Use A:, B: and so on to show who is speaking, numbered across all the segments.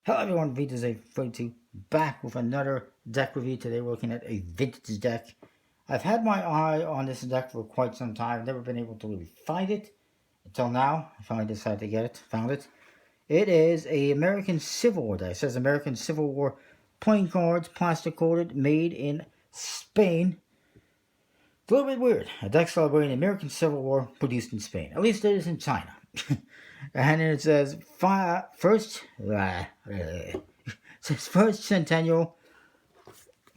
A: Hello everyone, VJ42 back with another deck review. Today we're looking at a vintage deck. I've had my eye on this deck for quite some time. I've never been able to really find it until now. I finally decided to get it, found it. It is a American Civil War deck. It says American Civil War playing cards, plastic coated, made in Spain. It's a little bit weird. A deck celebrating the American Civil War produced in Spain. At least it is in China. And then it says first centennial,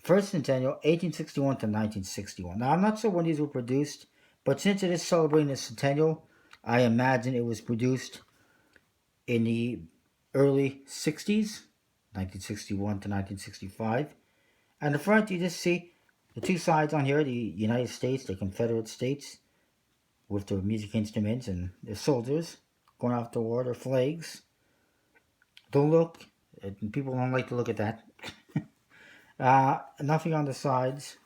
A: 1861 to 1961. Now I'm not sure when these were produced, but since it is celebrating the centennial, I imagine it was produced in the early 60s, 1961 to 1965. And the front, you just see the two sides on here: the United States, the Confederate States, with their music instruments and their soldiers going off to war, their flags. Don't look. People don't like to look at that. Nothing on the sides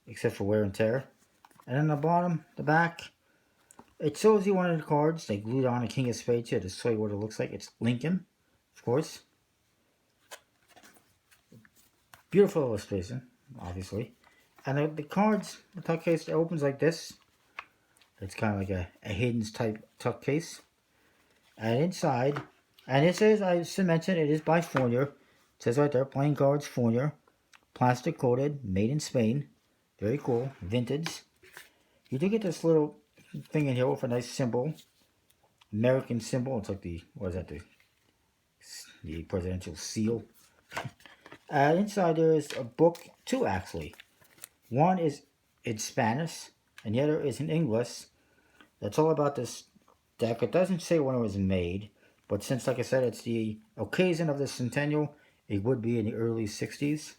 A: except for wear and tear. And then the bottom, the back, it shows you one of the cards. They glued on a King of Spades here to show you what it looks like. It's Lincoln, of course. Beautiful illustration, obviously. And the cards, the tuck case, it opens like this. It's kind of like a hidden type tuck case. And inside, and it says, I should mention, it is by Fournier. It says right there, playing cards, Fournier. Plastic coated, made in Spain. Very cool, vintage. You do get this little thing in here with a nice symbol. American symbol. It's like the, what is that, the presidential seal. And inside there is a book, two actually. One is in Spanish, and the other is in English. That's all about this deck. It doesn't say when it was made, but since, like I said, it's the occasion of the centennial, it would be in the early 60s.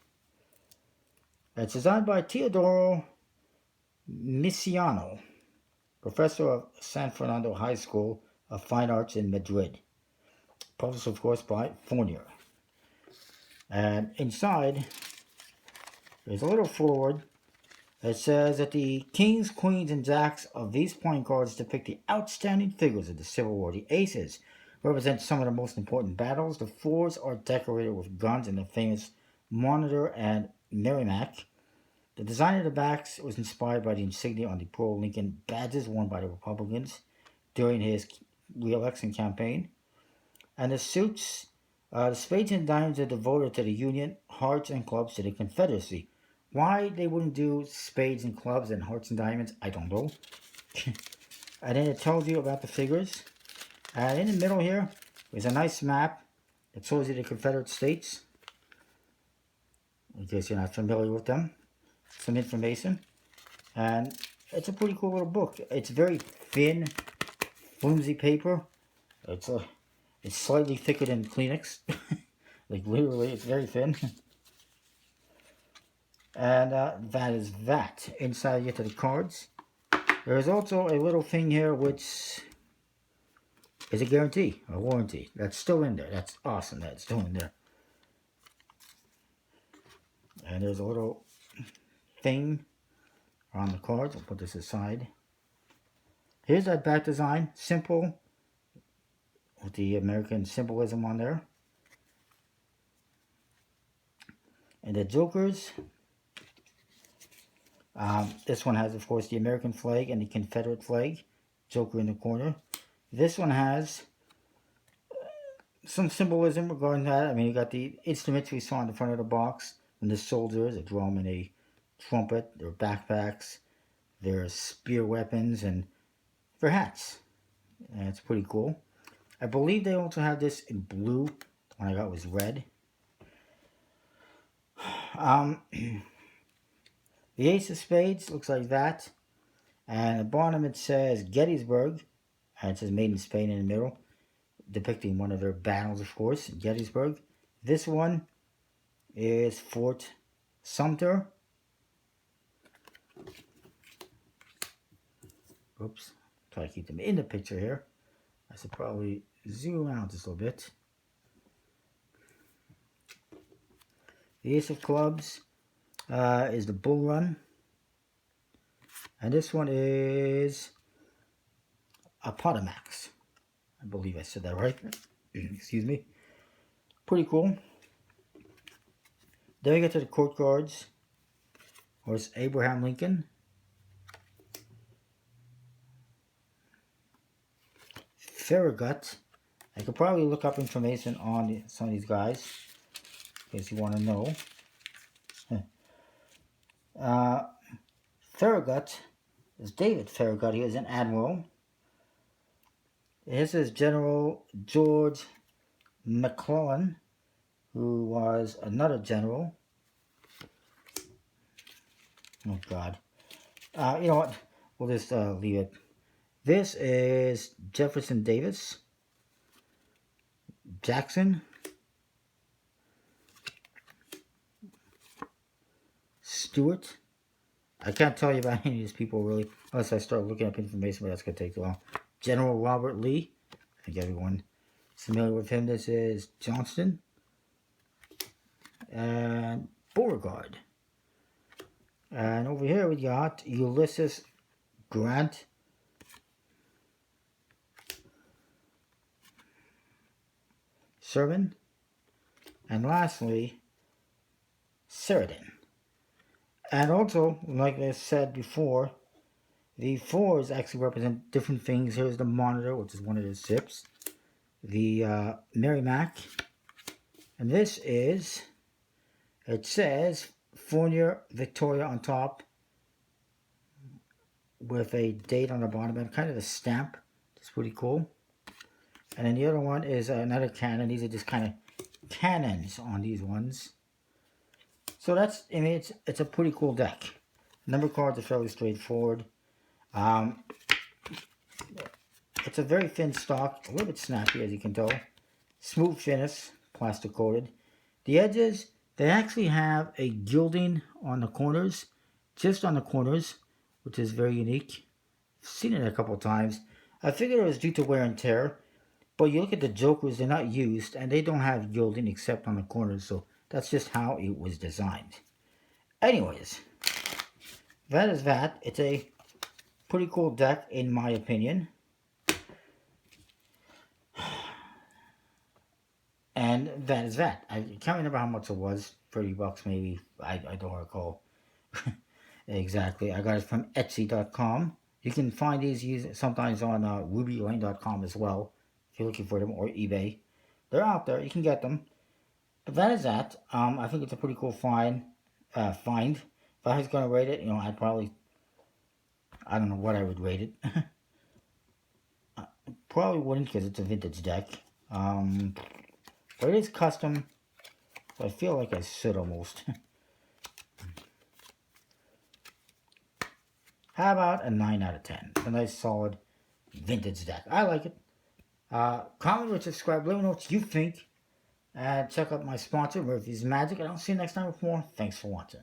A: It's designed by Teodoro Misiano, professor of San Fernando High School of Fine Arts in Madrid. Published, of course, by Fournier. And inside, there's a little foreword. It says that the kings, queens, and jacks of these playing cards depict the outstanding figures of the Civil War. The aces represent some of the most important battles. The fours are decorated with guns and the famous Monitor and Merrimack. The design of the backs was inspired by the insignia on the pro-Lincoln badges worn by the Republicans during his re-election campaign. And the suits, the spades and diamonds are devoted to the Union, hearts and clubs to the Confederacy. Why they wouldn't do spades and clubs and hearts and diamonds, I don't know. And then it tells you about the figures. And in the middle here is a nice map that shows you the Confederate States, in case you're not familiar with them. Some information. And it's a pretty cool little book. It's very thin, flimsy paper. It's slightly thicker than Kleenex. Like literally, it's very thin. And that is that. Inside you get to the cards. There is also a little thing here which is a guarantee, a warranty. That's still in there. That's awesome. That's still in there. And there's a little thing on the cards. I'll put this aside. Here's that back design. Simple. With the American symbolism on there. And the jokers. This one has, of course, the American flag and the Confederate flag. Joker in the corner. This one has some symbolism regarding that. I mean, you got the instruments we saw in the front of the box. And the soldiers, a drum and a trumpet. Their backpacks. Their spear weapons. And their hats. And it's pretty cool. I believe they also have this in blue. The one I got was red. The Ace of Spades looks like that. And at the bottom it says Gettysburg. And it says made in Spain in the middle. Depicting one of their battles, of course. Gettysburg. This one is Fort Sumter. Oops. Try to keep them in the picture here. I should probably zoom out just a little bit. The Ace of Clubs is the Bull Run. And this one is Appomattox. I believe I said that right. Excuse me. Pretty cool. Then we get to the court cards. There's Abraham Lincoln. Farragut. I could probably look up information on some of these guys in case you want to know. Farragut is David Farragut. He was an admiral. This is General George McClellan, who was another general. Oh, God. You know what? We'll just leave it. This is Jefferson Davis. Jackson. Stewart. I can't tell you about any of these people really, unless I start looking up information, but that's going to take too long. General Robert Lee. I think everyone is familiar with him. This is Johnston. And Beauregard. And over here we got Ulysses Grant. Sherman. And lastly, Sheridan. And also, like I said before, the fours actually represent different things. Here's the Monitor, which is one of the ships. The Merrimac. And this is, it says, Fournier Victoria on top with a date on the bottom and kind of a stamp. It's pretty cool. And then the other one is another cannon. These are just kind of cannons on these ones. So that's, I mean, it's a pretty cool deck. Number cards are fairly straightforward. It's a very thin stock, a little bit snappy as you can tell. Smooth finish, plastic coated. The edges, they actually have a gilding on the corners, just on the corners, which is very unique. I've seen it a couple of times. I figured it was due to wear and tear, but you look at the Jokers, they're not used, and they don't have gilding except on the corners, so that's just how it was designed. Anyways, that is that. It's a pretty cool deck, in my opinion. And that is that. I can't remember how much it was. $30 maybe. I don't recall exactly. I got it from Etsy.com. You can find these sometimes on RubyLane.com as well, if you're looking for them, or eBay. They're out there. You can get them. But that is that. I think it's a pretty cool find. If I was going to rate it, you know, I'd probably, I don't know what I would rate it. Probably wouldn't, because it's a vintage deck. But it is custom, so I feel like I should almost. How about a 9 out of 10? It's a nice, solid, vintage deck. I like it. Comment or subscribe. Let me know what you think. And check out my sponsor, Murphy's Magic. And I'll see you next time with more. Thanks for watching.